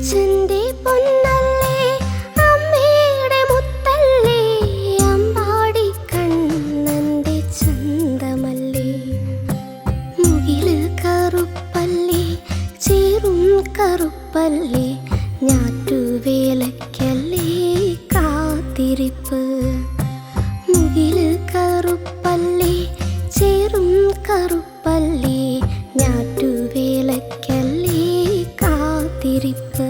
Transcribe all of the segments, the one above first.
അച്ഛൻ്റെ പൊന്നല്ലേ അമ്മയുടെ മുത്തല്ലേ അമ്പാടി കണ്ണൻ്റെ ചന്തമല്ലേ മുകില് കറുപ്പല്ലേ ചേറും കറുപ്പല്ലേ ഞാറ്റുവേലയ്ക്കല്ലേ കാത്തിരിപ്പ് മുകില് കറുപ്പല്ലേ ചേറും കറുപ്പല്ലേ ഞാറ്റുവേലയ്ക്കല്ലേ കാത്തിരിപ്പ്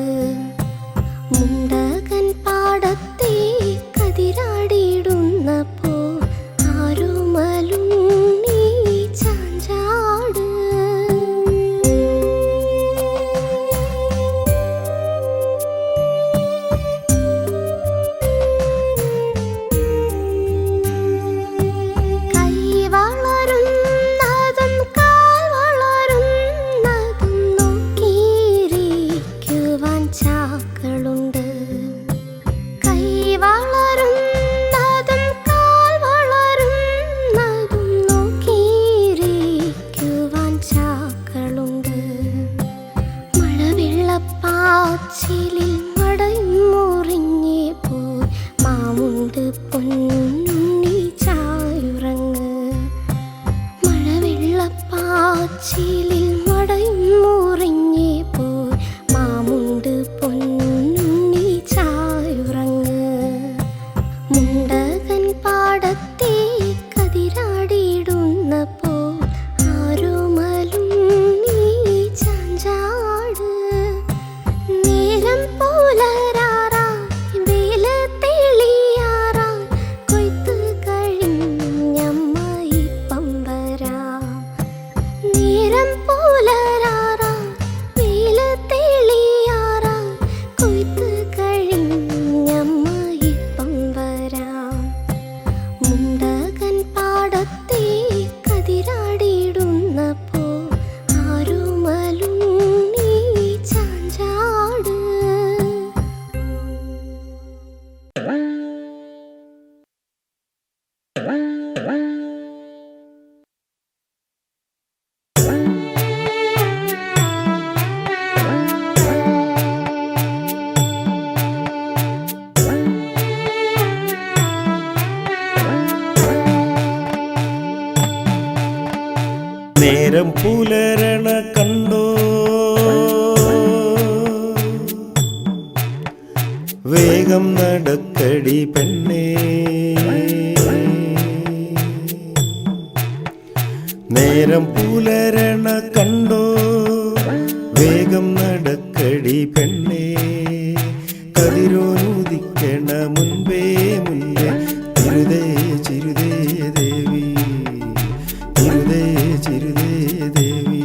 മുണ്ടകൻ പാടത്തെ കതിരാടിയിടുന്നപ്പോ ആരുമലും നീ ചാഞ്ചാട് പാച്ചിലിൽ മടയും മുറിഞ്ഞേ പോയി മാമുണ്ട് പൊന്നുണ്ണി ചായുറങ്ങ് മഴവെള്ളപ്പാച്ചിലിൽ മടയും മുറിഞ്ഞേ പോയി മാമുണ്ട് പൊന്നുണ്ണി ചായുറങ്ങ് മുണ്ടകൻ പാടത്തെ കതിരാടിയിടുന്നപ്പോ ആരുമലും നീ ചാഞ്ചാട് നേരം പുലരാറായി വേല തെളിയാറായി കൊയ്ത്ത് കഴിഞ്ഞമ്മ ഇപ്പം വരാം നേരം പുലരാറായി വേല തെളിയാറായി കൊയ്ത്ത് കഴിഞ്ഞമ്മ ഇപ്പം വരാം മുണ്ടകൻ പാടത്തെ കതിരാടിയിടുന്നപ്പോ ആരുമലും നീ ചാഞ്ചാട് നേരം പുലരണ കണ്ടോ വേഗം നടക്കടി പെണ്ണേ നേരം പുലരണ കണ്ടോ വേഗം നടക്കടി പെണ്ണേ കതിരോനുദിക്കണ മുൻപേ മുൻപേ ചിരുതേ ചിരുതേ ദേവി ചിരുതേ ചിരുതേ ദേവി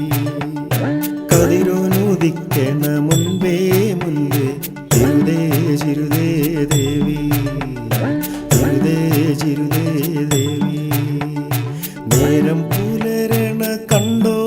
കതിരോനുദിക്കണ മുൻപേ മുൻപേ ചിരുതേ ചിരുതേ ദേവി ചിരുതേ ചിരുതേ ദേവി നേരം പുലരണ കണ്ടോ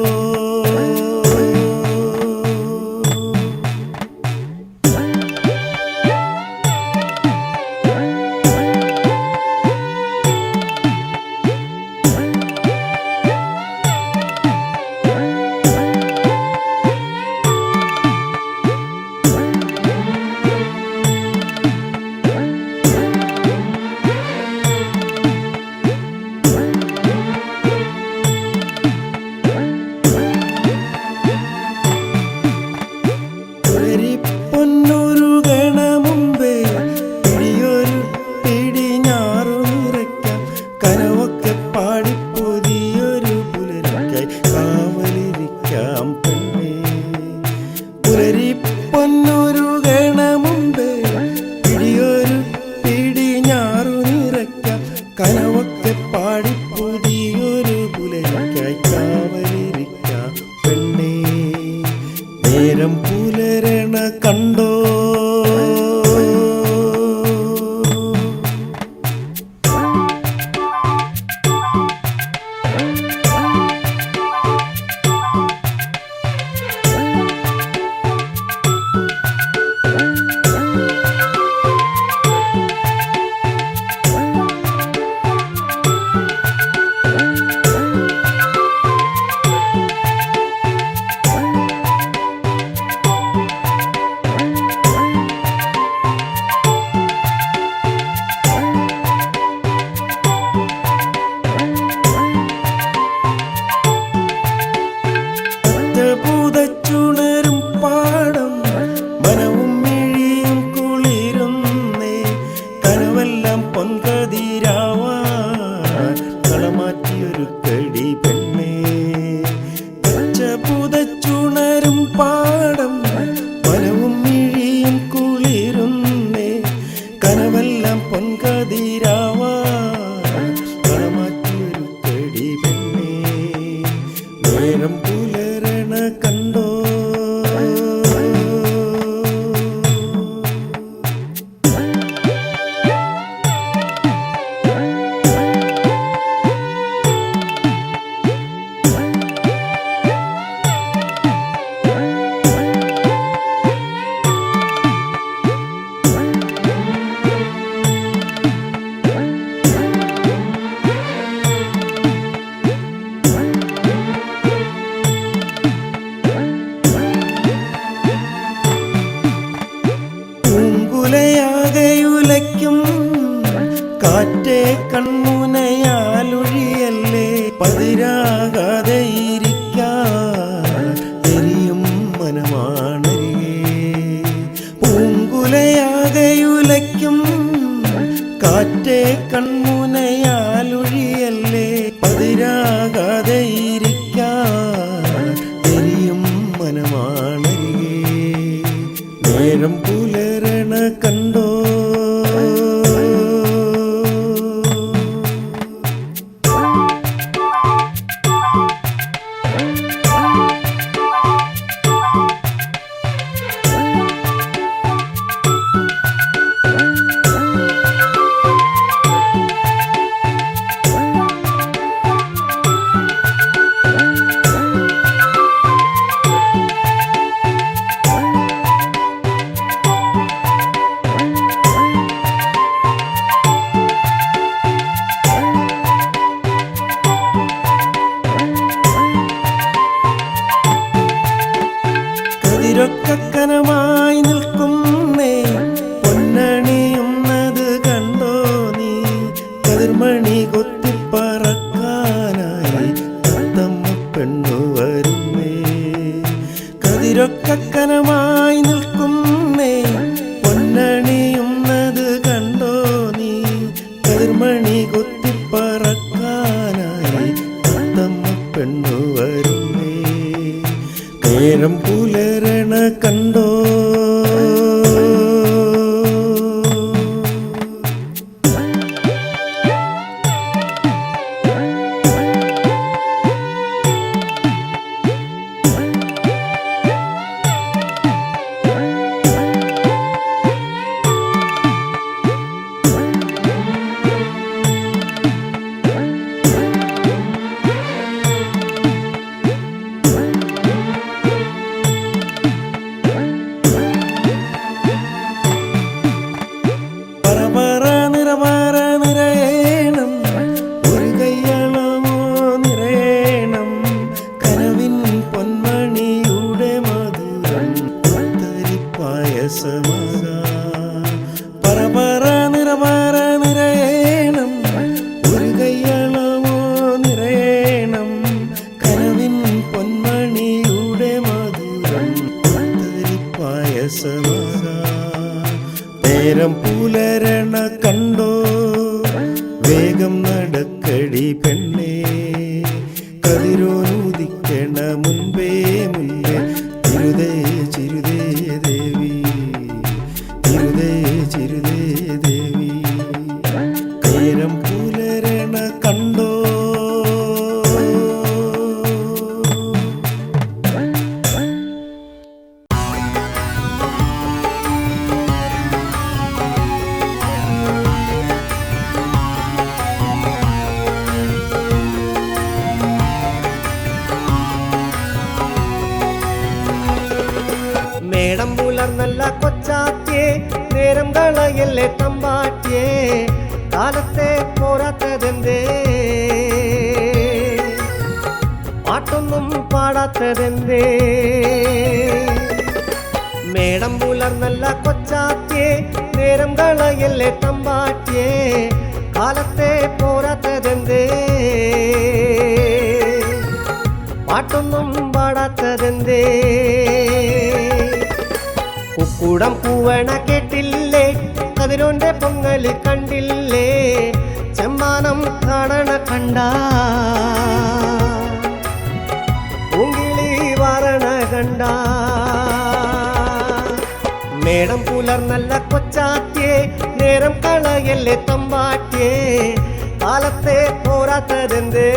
ഉലയാകയുലയ്ക്കും കാറ്റേ കൺമുനയാലൊഴിയല്ലേ പതിരാകാതെ ഇരിക്കാൻ എരിയും മനമാണരികെ നേരം പുലരണ കണ്ടോ കതിരൊക്കനമായി നിൽക്കുന്നേ പൊന്നണിയുന്നത് കണ്ടോ നീ കതിർമണി കൊത്തിപ്പറക്കാനായി തത്തമ്മ പെണ്ണു വരുന്നേ കതിരൊക്കനമായി നിൽക്കുന്നേ പൊന്നണിയുന്നത് കണ്ടോ നീ കതിർമണി കൊത്തിപ്പറക്കാനായി തത്തമ്മ പെണ്ണു വരുന്നേ നേരം പുലരണ കണ്ടോ പരപര നിറപര നിറയേണം ഒരു കയ്യളവോ നിറയേണം കനവിൻ പൊന്മണിയുടെ മധുരം പായസമക നേരം പുലരണ കണ്ടോ വേഗം നടക്കടി പെണ്ണേ കതിരോനുദിക്കണ മുൻപേ മുൻപേ ചിരുതേ ചിരുതേ ദേവി ചിരുതേ ദേവി നേരം പുലരണ കണ്ടോ മേടം പുലർന്നല്ല കൊച്ചാറ്റിയേ നേരം കളയല്ലേ തമ്പാറ്റിയേ കാലത്തെ പോരാത്തതെന്തേ പാട്ടൊന്നും പാടാത്തതെന്തേ മേടം പുലർന്നല്ല കൊച്ചാറ്റിയേ നേരം കളയല്ലേ തമ്പാറ്റിയേ കാലത്തെ പോരാത്തതെന്തേ പാട്ടൊന്നും പാടാത്തതെന്തേ കുക്കുടം പൂവണ കേട്ടില്ലേ കതിരോന്റെ പൊങ്ങല് കണ്ടില്ലേ ചെമ്മാനം കാണണ കണ്ട പൂങ്കിളി വാരണ കണ്ട മേടം പുലർന്നല്ല കൊച്ചാറ്റിയേ നേരം കളയല്ലേ തമ്പാറ്റിയേ കാലത്തെ പോരാത്തതെന്തേ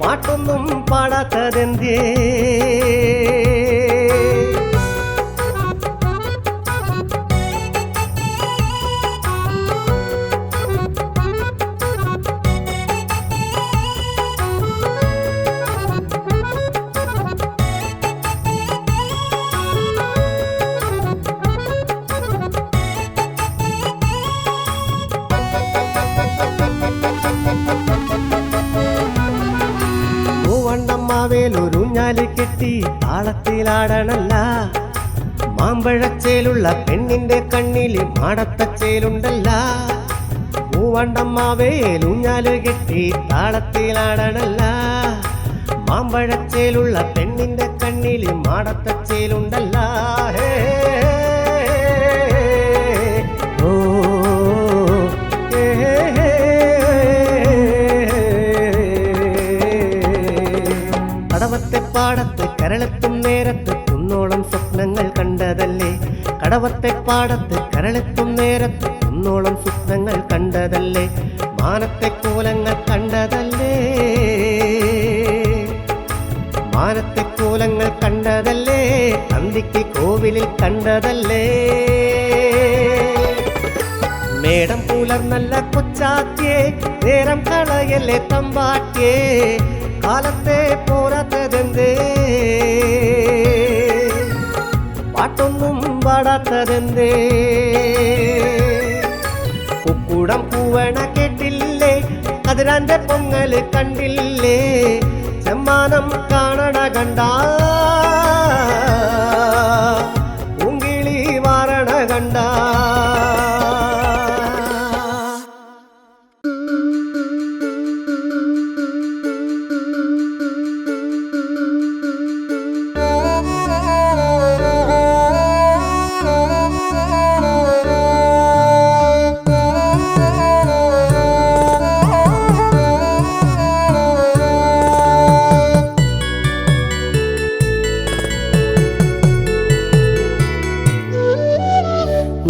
പാട്ടൊന്നും പാടാത്തതെന്തേ വേലൊരുഞ്ഞാലി കെട്ടി താളത്തിലാടണല്ല മാമ്പഴച്ചേലുള്ള പെണ്ണിന്റെ കണ്ണില് മാടത്തച്ചേലുണ്ടല്ല മൂവണ്ടമ്മാവേലൂഞ്ഞാല് കെട്ടി താളത്തിലാടണല്ല മാമ്പഴച്ചേലുള്ള പെണ്ണിന്റെ കണ്ണില് മാടത്തച്ചേലുണ്ടല്ല കുന്നോളം സ്വപ്നങ്ങൾ കണ്ടതല്ലേ, കടവത്തെ പാടത്ത് കരളെത്തും നേരത്ത് കുന്നോളം സ്വപ്നങ്ങൾ കണ്ടതല്ലേ, മാനത്തെ കോലങ്ങൾ കണ്ടതല്ലേ, മാനത്തെ കോലങ്ങൾ കണ്ടതല്ലേ, അന്തിക്ക് കോവിലിൽ കണ്ടതല്ലേ. മേടം പുലർന്നല്ല കൊച്ചാറ്റിയേ, നേരം കളയല്ലേ തമ്പാറ്റിയേ, കാലത്തെ പോരാത്തതെന്തേ, പാട്ടൊന്നും പാടാത്തതെന്തേ. കുക്കുടം പൂവണ കേട്ടില്ലേ, കതിരാന്റെ പൊങ്ങല് കണ്ടില്ലേ, ചെമ്മാനം കാണണ കണ്ട, പൂങ്കിളി മാറണ കണ്ട.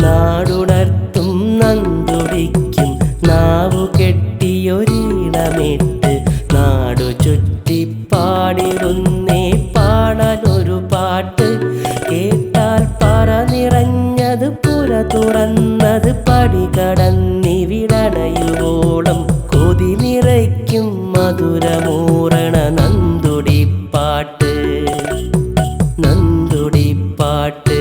നാടുണർത്തും നന്തുടിക്കും നാവു കെട്ടിയൊരീണമിട്ട്, നാടു ചുറ്റിപ്പാടിടുന്നേ പാടാനൊരു പാട്ട്. കേട്ടാൽ പറ നിറഞ്ഞത് പുര തുറന്നത് പടി കടന്നിവിടണയുവോളം കൊതി നിറയ്ക്കും മധുരമൂറണ നന്തുടിപ്പാട്ട്, നന്തുടിപ്പാട്ട്.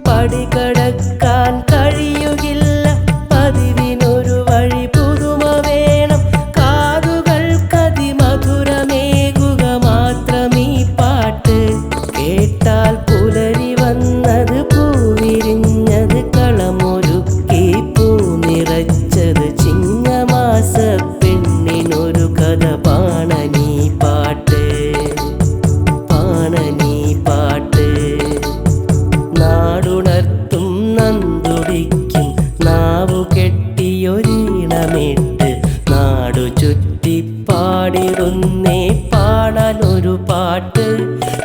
പടികടക്കാൻ കഴിയുകില്ല പതിവിനൊരു വഴി പുതുമ വേണം, കാതുകൾക്കതിമധുരമേകുക മാത്രമീ പാട്ട്. കേട്ടാൽ പുലരി വന്നത് പൂവിരിഞ്ഞത് കളമൊരുക്കി പൂ നിറച്ചത് ചിങ്ങമാസ പെണ്ണിനൊരു കഥ പാണനീ പാട്ട്, പാണനീ പാട്ട്. നാടുണർത്തും നന്തുടിക്കും നാവു കെട്ടിയൊരീണമിട്ട്, നാടു ചുറ്റിപ്പാടിടുന്നേ പാടാനൊരു പാട്ട്.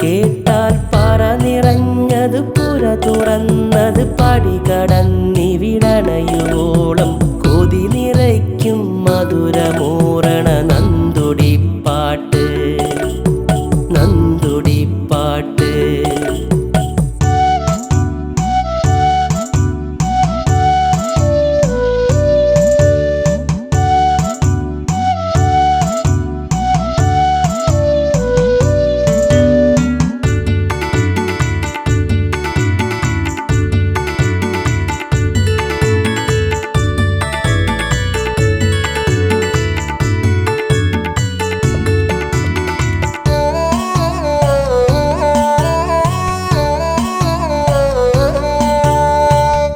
കേട്ടാൽ പറ നിറഞ്ഞത് പുര തുറന്നത് പടി കടന്നിവിടണയുവോളം കൊതി നിറയ്ക്കും മധുരമൂറണ നന്തുടിപ്പാട്ട്, നന്തുടിപ്പാട്ട്.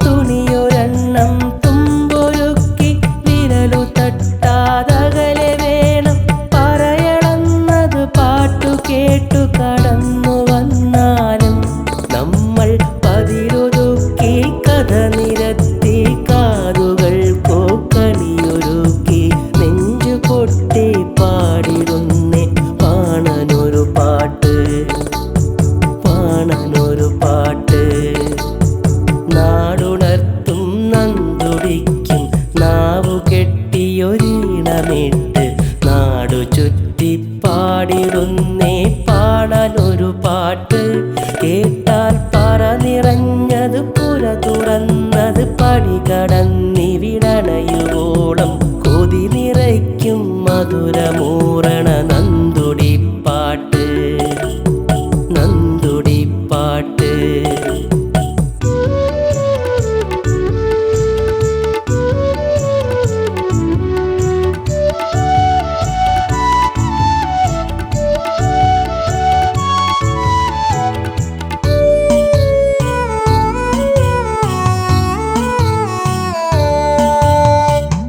തുണിയൊരെണ്ണം തുമ്പൊരുക്കി വിരലു തട്ടാതകലെ വേണം, പറയണമെന്നത് പാട്ടു കേട്ടു കടന്നു വന്നാലും നമ്മൾ പതിരൊതുക്കി കഥ നിരത്തി കാതുകൾ കോക്കളിയൊരുക്കി നെഞ്ചു പൊട്ടി പാടിടുന്നേ പാണനൊരു പാട്ട്, പാണനൊരു പാട്ട്. നാടുണർത്തും നന്തുടിക്കും നാവു കെട്ടിയൊരീണമിട്ട്, നാടു ചുറ്റിപ്പാടിടുന്നേ പാടാനൊരു പാട്ട്. കേട്ടാൽ പറ നിറഞ്ഞത് പുര തുറന്നത് പടി കടന്നിവിടണയുവോളം കൊതി നിറയ്ക്കും മധുരമൂറണ നന്തുടിപ്പാട്ട്, നന്തുടിപ്പാട്ട്.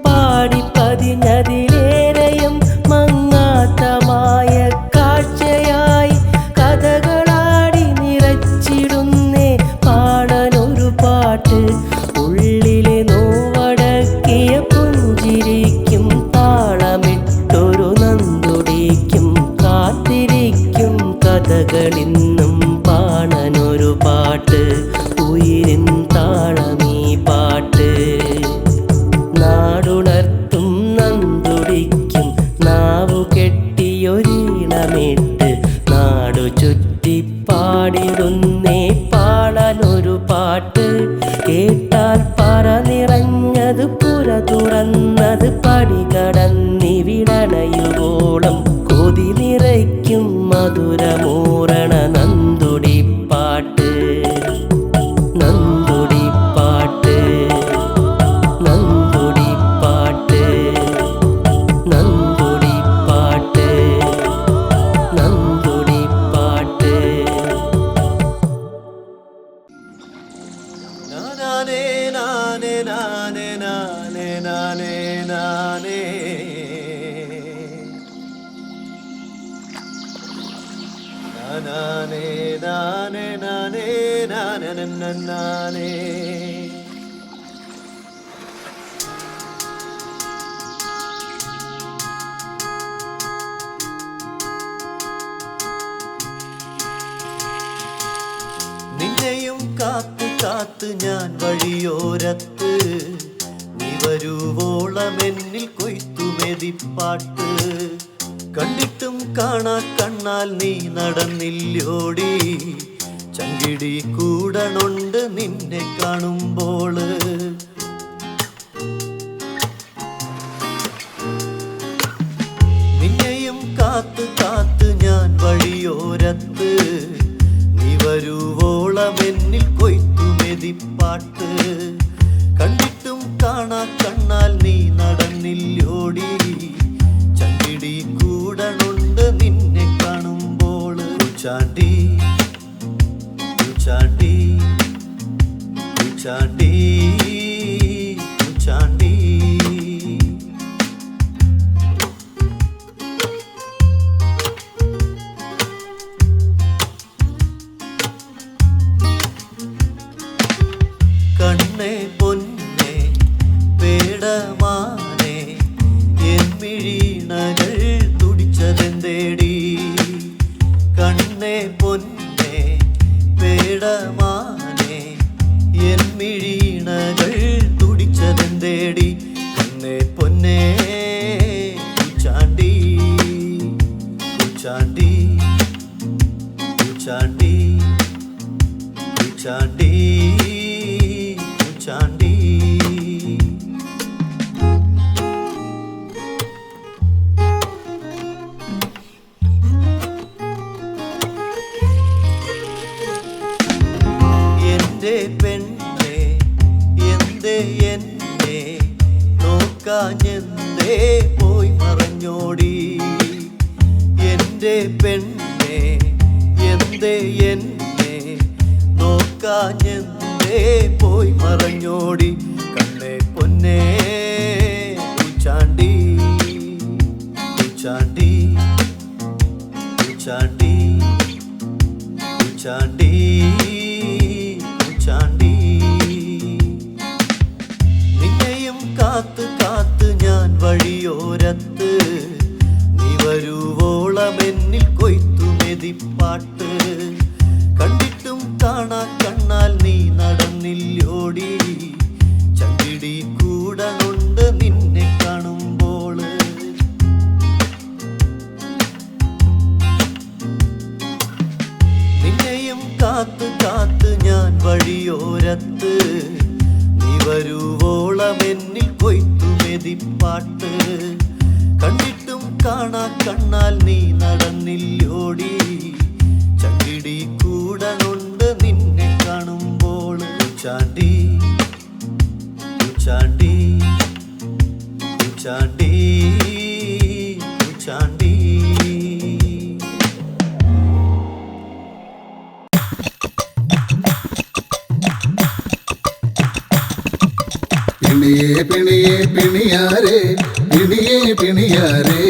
പാടിപ്പതിഞ്ഞതിലേറെയും മങ്ങാത്ത മകളിന്നും പാടാനൊരു പാട്ട്, ഉയിരിൻ താളമീ പാട്ട്. നാടുണർത്തും നന്തുടിക്കും നാവു കെട്ടിയൊരീണമിട്ട്, നാടു ചുറ്റിപ്പാടിടുന്നേ പാടാനൊരു പാട്ട്. കേട്ടാൽ പറ നിറഞ്ഞത് പുര തുറന്നത് പടി കടന്നിവിടണയുവോളം, കൊതി നിറയ്ക്കും മധുരമൂറണ നന്തുടിപ്പാട്ട്. നന്തുടിപ്പാട്ട് നന്തുടിപ്പാട്ട് നന്തുടിപ്പാട്ട് നന്തുടിപ്പാട്ട്. നാനേ നാനേ നാനേ നാനേ നാനേ നാനേ നാനേ നാനേ നാനേ നാനേ നാനേ. നിന്നെയും കാത്തു കാത്ത് ഞാൻ വഴിയോരത്ത്, നീ വരുവോളമെന്നിൽ കൊയ്ത്തുമെതിപ്പാട്ട്. കണ്ടിട്ടും കാണാ കണ്ണാൽ നീ നടന്നില്ലോടി, ചങ്കിടി കൂടണുണ്ട് നിന്നെ കാണുമ്പോള്. നിന്നെയും കാത്ത് കാത്ത് ഞാൻ വഴിയോരത്ത്, നീ വരുവോളമെന്നിൽ കൊയ്ത്തുമെതിപ്പാട്ട്. കണ്ടിട്ടും കാണാ കണ്ണാൽ നീ നടന്നില്ലോടി, ചങ്കിടി കൂടണുണ്ട് നിന്നെ കാണുമ്പോൾ. ചാണ്ടി ചാണ്ടി ചാണ്ടി ചാണ്ടി. കണ്ണേ പൊന്നെ പേടമാനെ എൻ മിഴീണകൾ തുടിച്ചതെന്തേടി. കണ്ണേ പൊന്നെ പേടമാനെ എൻ മിഴീണകൾ തുടിച്ചതെന്തേടി. കണ്ണേ പൊന്നെ ചാണ്ടി ചാണ്ടി ചാണ്ടി ചാണ്ടി ചാണ്ടി. എന്റെ പെണ്ണെ എന്തേ എന്നെ നോക്കാഞ്ഞെന്തേ പോയി മറഞ്ഞോടി. എന്റെ പെണ്ണെ എന്തേ എന്നെ നോക്കാഞ്ഞെന്തേ പോയി മറഞ്ഞോടി. കണ്ണേ പൊന്നെ ചാണ്ടി ചാണ്ടി ചാണ്ടി ചാണ്ടി ചാണ്ടി. നിന്നെയും കാത്ത് കാത്ത് ഞാൻ വഴിയോരത്ത്, നീ വരുവോളമെന്നിൽ കൊയ്ത്തുമെതിപ്പാട്ട്. കണ്ടിട്ടും കാണാ കണ്ണാൽ നീ നടന്നില്ലോടി, ചങ്കിടി കൂടണുണ്ട് നിന്നെ കാണുമ്പോൾ. നിന്നെയും കാത്ത് കാത്ത് ഞാൻ വഴിയോരത്ത്, നീ വരുവോളമെന്നിൽ കൊയ്ത്തുമെതിപ്പാട്ട്. കണ്ടിട്ടും കാണാ കണ്ണാൽ നീ നടന്നില്ലോടി, ചങ്കിടി കൂടണുണ്ട് നിന്നെ കാണുമ്പോൾ. ചാണ്ടി ചാണ്ടി ചാണ്ടി ചാണ്ടി. പിണിയേ പിണിയേ പിണിയാരേ പിണിയേ പിണിയാരേ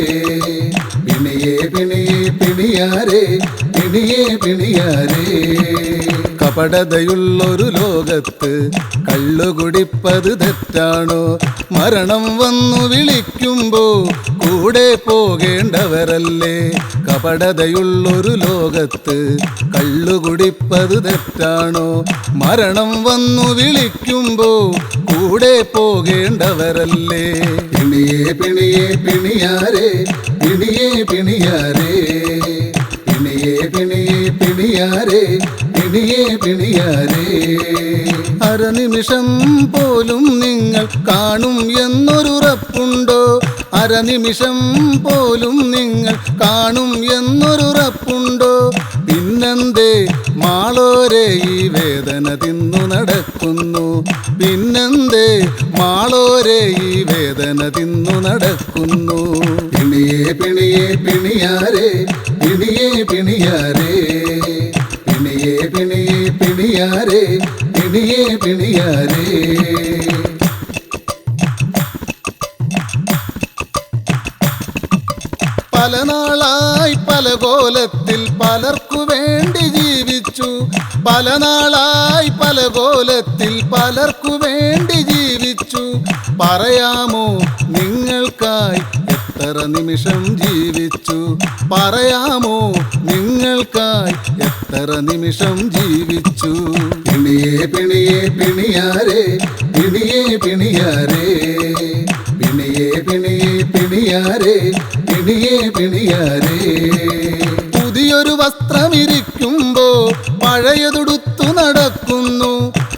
പിണിയേ പിണിയേ പിണിയാരേ പിണിയേ പിണിയാരേ. കപടതയുള്ളൊരു ലോകത്ത് കള്ളുകുടിപ്പത് തെറ്റാണോ? മരണം വന്നു വിളിക്കുമ്പോ കൂടെ പോകേണ്ടവരല്ലേ? കപടതയുള്ളൊരു ലോകത്ത് കള്ളുകുടിപ്പത് തെറ്റാണോ? മരണം വന്നു വിളിക്കുമ്പോ കൂടെ പോകേണ്ടവരല്ലേ? പിണിയേ പിണിയേ പിണിയാരേ, പിണിയേ പിണിയാരേ, പിണിയേ പിണിയേ പിണിയാരേ, പിണിയേ പിണിയാരേ. അരനിമിഷം പോലും നിങ്ങൾ കാണും എന്നൊരുറപ്പുണ്ടോ? അരനിമിഷം പോലും നിങ്ങൾ കാണും എന്നൊരുറപ്പുണ്ടോ? പിന്നെന്തേ മാളോരെ ഈ വേദന തിന്നു നടക്കുന്നു? പിന്നെന്തേ മാളോരെ ഈ വേദന തിന്നു നടക്കുന്നു? പിണിയേ പിണിയേ പിണിയാരേ, പിണിയേ പിണിയാരേ, പിണിയേ പിണിയേ പിണിയാരേ, പിണിയേ പിണിയാരേ. പല നാളായി പല കോലത്തിൽ പലർക്കു വേണ്ടി ജീവിച്ചു. പല നാളായി പല കോലത്തിൽ പലർക്കു വേണ്ടി ജീവിച്ചു. പറയാമോ നിങ്ങൾക്കായി എത്ര നിമിഷം ജീവിച്ചു? പറയാമോ നിങ്ങൾക്കായി എത്ര നിമിഷം ജീവിച്ചു? പിണിയേ പിണിയേ പിണിയാരേ, പിണിയേ പിണിയാരേ, പിണിയേ പിണിയേ പിണിയാരേ, പിണിയേ പിണിയാരേ. പുതിയൊരു വസ്ത്രമിരിക്കുമ്പോ പഴയതൊടുത്തു നടക്കുന്നു.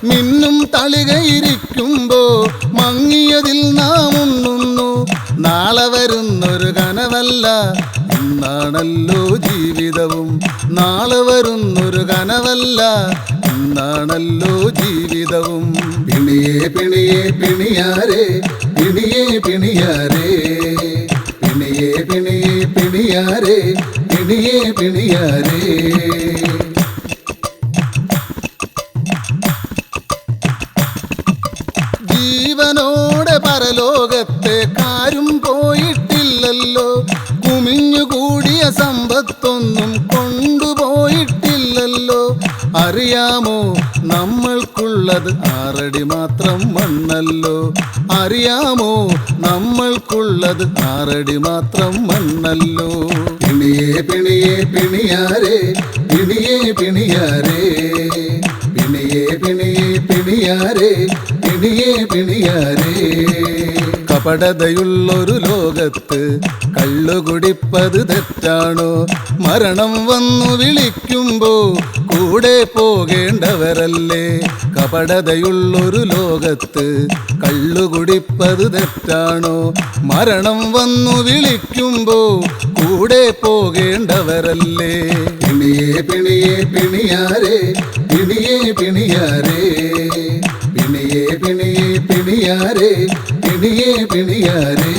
മിന്നും തളികയിരിക്കുമ്പോ മങ്ങിയതിൽ നാം ഉണ്ണുന്നു. നാളെ വരുന്നൊരു കനവല്ല ഇന്നാണല്ലോ ജീവിതവും. നാളെ വരുന്നൊരു കനവല്ല ഇന്നാണല്ലോ ജീവിതവും. പിണിയേ പിണിയേ പിണിയാരേ, പിണിയേ പിണിയാരേ, പിണിയേ പിണിയേ പിണിയാരേ, പിണിയേ പിണിയാരേ. ജീവനോടെ പരലോകത്തെ കാരും പോയിട്ടില്ലല്ലോ. കുമിഞ്ഞുകൂടിയ സമ്പത്തൊന്നും കൊണ്ടുപോയിട്ടില്ലല്ലോ. അറിയാമോ നമ്മൾക്കുള്ളത് 6 അടി മാത്രം മണ്ണല്ലോ. അറിയാമോ നമ്മൾക്കുള്ളത് 6 അടി മാത്രം മണ്ണല്ലോ. പിണിയേ പിണിയേ പിണിയാരേ, പിണിയേ പിണിയാരേ, പിണിയേ പിണിയേ പിണിയാരേ, പിണിയേ പിണിയാരേ. കപടതയുള്ളൊരു ലോകത്ത് കള്ളുകുടിപ്പത് തെറ്റാണോ? മരണം വന്നു വിളിക്കുമ്പോ കൂടെ പോകേണ്ടവരല്ലേ? കപടതയുള്ളൊരു ലോകത്ത് കള്ളുകുടിപ്പത് തെറ്റാണോ? മരണം വന്നു വിളിക്കുമ്പോ കൂടെ പോകേണ്ടവരല്ലേ? പിണിയേ പിണിയേ പിണിയാരേ, പിണിയേ പിണിയാരേ, പിണിയേ പിണിയേ പിണിയാരേ, പിണിയേ പിണിയാരേ.